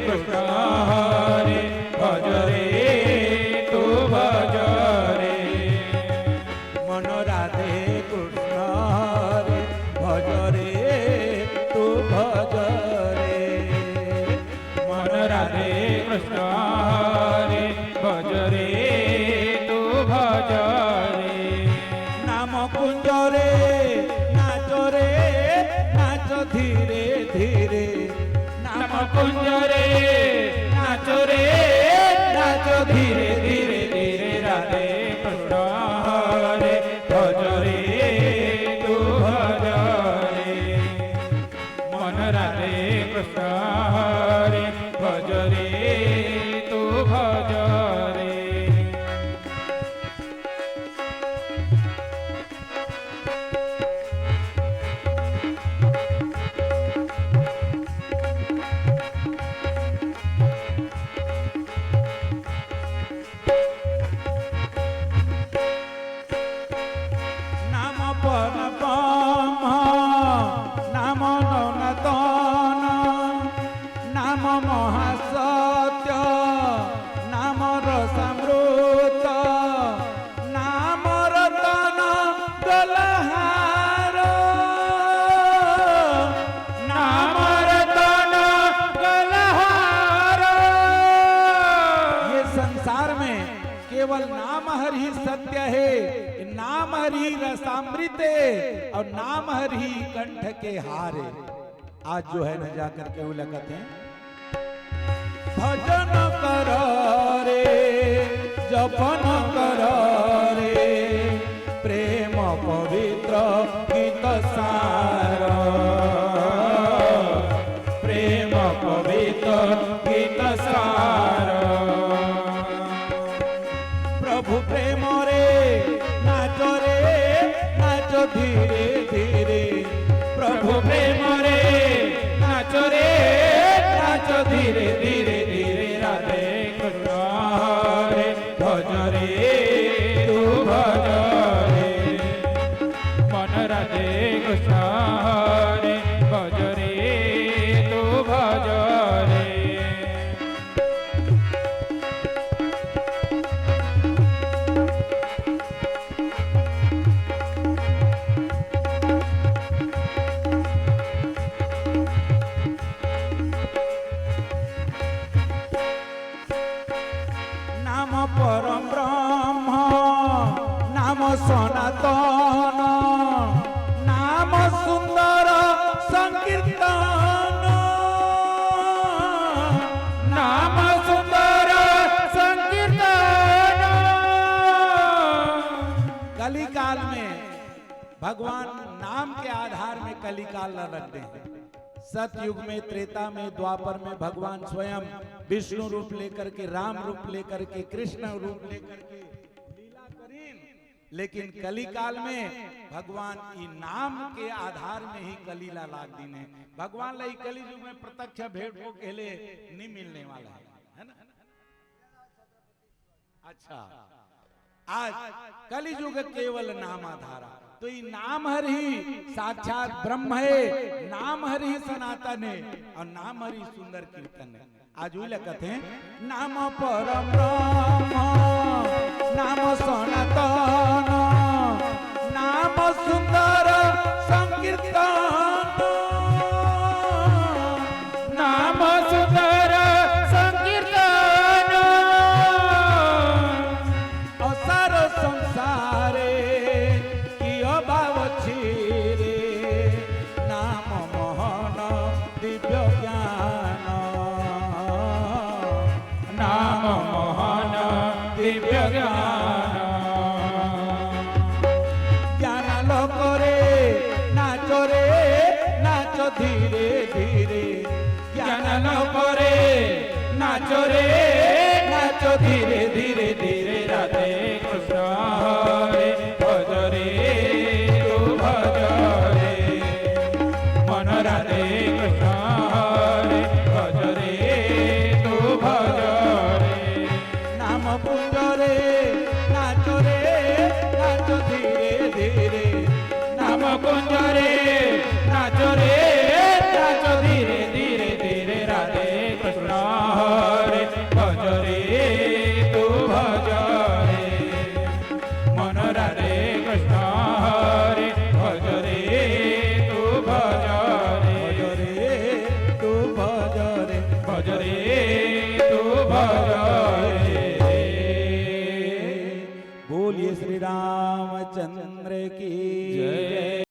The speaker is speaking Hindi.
कृष्ण हरे भज रे तू भज रे मन राधे कृष्ण हरे भज रे तू भज रे मन राधे कृष्ण हरे भज रे तू भज रे नाम कुंज रे नाच धीरे धीरे नाम कुंज रे नाच धीरे धीरे धीरे राधे कृष्ण हरे भज रे तू भज रे मन राधे कृष्ण हरे भज रे तू भज रे महासत्य नाम रसामृत नाम रतन गलहार नाम रतन गलहार ये संसार में केवल नाम हर ही सत्य है, नाम हर ही रसामृत है और नाम हर ही कंठ के हार है। आज जो है न जाकर के वो लगते हैं भजन कर रे जपन कर रे प्रेम पवित्र गीत सार प्रेम पवित्र गीत सार प्रभु प्रेम रे नाच धीरे धीरे प्रभु प्रेम रे नाच धीरे धीरे धीरे राधे कृष्ण हरे भज रे तू भज रे मन राधे कृष्ण हरे भज रे तू भज रे परम ब्रह्म नाम सनातन नाम सुंदर संकीर्तन नाम सुंदर संकीर्तन कली काल में भगवान नाम के आधार में कली काल न रखते हैं। सतयुग में त्रेता में द्वापर में भगवान स्वयं विष्णु रूप लेकर के राम रूप लेकर के कृष्ण रूप लेकर के लीला करीन, लेकिन कली काल में भगवान की नाम के आधार में ही कलीला लाग दिन है। भगवान लाई कली युग में प्रत्यक्ष भेंट को कहले नहीं मिलने वाला है ना। अच्छा आज कली युग केवल नाम आधारा तो ये नाम हर ही साक्षात ब्रह्म है, नाम हर ही सनातन है और नाम हर ही सुंदर कीर्तन है। आज वही लगते हैं नाम परम ब्रह्म नाम सनातन नाम सुंदर संकीर्तन नाम सुंदर संकीर्तन असार संसारे भाव रे नाम मोहन दिव्य ज्ञान नाम मोहन दिव्य ज्ञान ज्ञान लोक रे नाच धीरे धीरे ज्ञान लोक रे नाच धीरे धीरे धीरे राधे कृष्ण हरे भज रे तू भज रे मन राधे कृष्ण हरे भज रे तू भज रे नाम पुंज रे नाच धीरे धीरे नाम कुंज रे नाच धीरे धीरे धीरे राधे कृष्ण भज रे तू भज रे। बोलिए श्री रामचंद्र की जय।